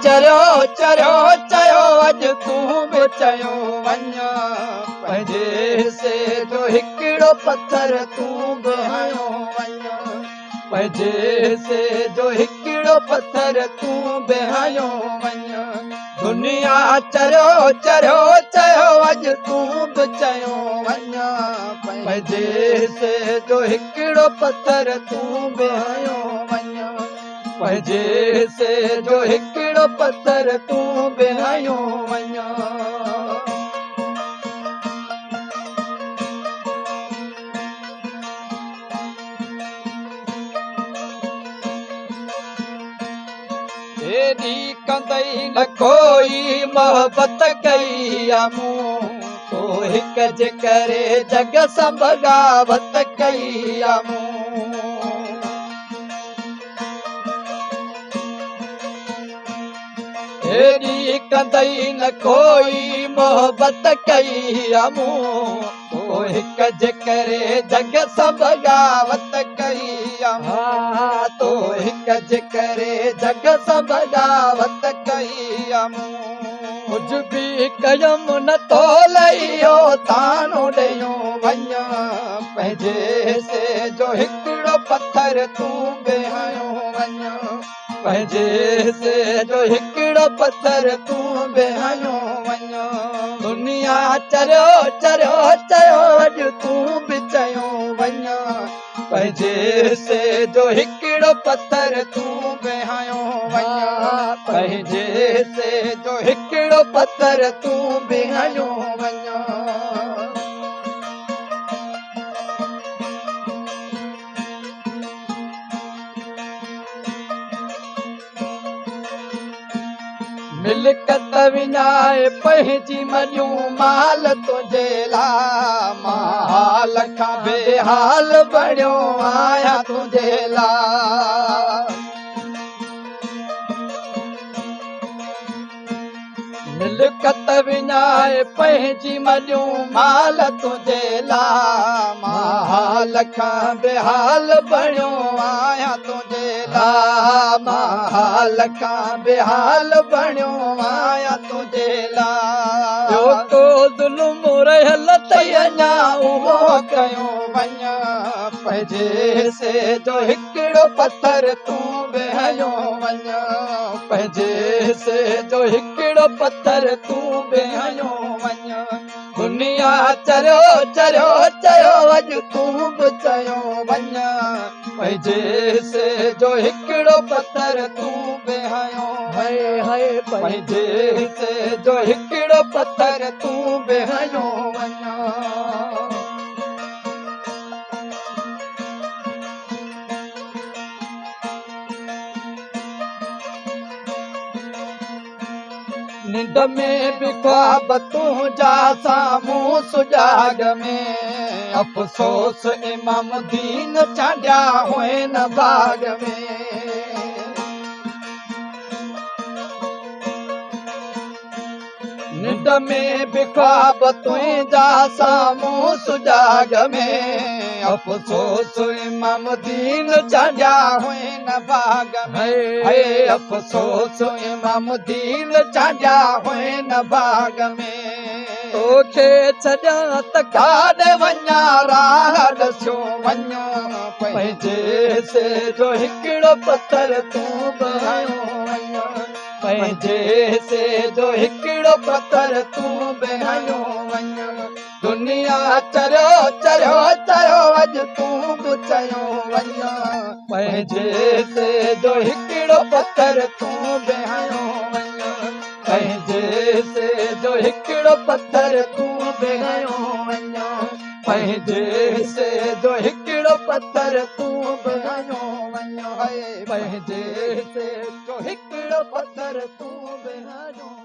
चरियो चरियो चयो अॼु तूं बि चयो वञ पंहिंजे से जो हिकिड़ो पथर तूं बि हयो वञ पंहिंजे से जो हिकिड़ो पथर तूं बि हयो वञ दुनिया चरियो चरियो चयो अॼु तूं बि चयो वञ पंहिंजे से जो हिकिड़ो पथर तूं बि हयो वञ पंहिंजे से जो हिकिड़ो पथर तूं बि हयो वञ एॾी कंदई न कोई मोहबत कई मूं तो हिक जे करे जग सब बगावत कई मूं एॾी कंदई न कोई मोहबत कई मूं तो हिक जे करे जग सब बगावत कई तो हिक जे करे जग सब बगावत कई कुझु बि कयमि न तो लइयो तानो ॾेयो वञ पंहिंजे से जो हिकिड़ो पथर तूं बि हयो वञ पंहिंजे से जो हिकिड़ो पथर तूं बि हयो वञ दुनिया चरियो चरियो चयो अॼु तूं बि चयो वञ पंहिंजे से जो हिकिड़ो पथर तूं बि हयो वञ पंहिंजे से जो हिकिड़ो पथर तूं बि हयो वञ मिल्कत विञाए पंहिंजी मञूं माल तुंहिंजे लाइ मां हाल खां बेहाल बणियो आहियां तुंहिंजे लाइ मिल्कत विञाए पंहिंजी मञूं माल तुंहिंजे लाइ मां हाल खां बेहाल बणियो आहियां तुंहिंजे लाइ मां हाल खां बेहाल बणियो आहियां तुंहिंजे लाइ जो को ज़ुल्म रहियल अथई अञा उहो कयो वञ पंहिंजे से जो हिकिड़ो पथर तूं बि हयो वञ पंहिंजे से जो हिकिड़ो पथर तूं बि हयो वञ दुनिया चरियो चरियो चयो अॼु तूं बि चयो वञ पंहिंजे से जो हिकिड़ो पथर तूं बि हयो पंहिंजे से जो हिकिड़ो पथर तूं बि हयो वञ निंड में बि ख्वाब तुंहिंजा साम्हूं सुजाग में अफ़सोस इमाम दीन छाॾिया हुअनि बाग में निंड में बि ख्वाब तुंहिंजा साम्हूं सुजाग में अफ़सोस इमाम दीन छाॾिया हुअनि बाग में अफ़सोस इमाम दीन छाॾिया हुअनि बाग में तोखे छॾिया त काॾे वञा राह ॾसियो वञ पंहिंजे से जो हिकिड़ो पथर तूं बि हयो वञ पंहिंजे से जो हिकिड़ो पथर तूं बि हयो वञ दुनिया चरियो चरियो चयो अॼु तूं बि चयो वञ पंहिंजे से जो हिकिड़ो पथर तूं बि हयो वञ पंहिंजे से जो हिकिड़ो पथर तूं बि हयो वञ पंहिंजे से जो हिकिड़ो पथर तूं बि हयो वञ पंहिंजे से जो हिकिड़ो पथर तूं बि हयो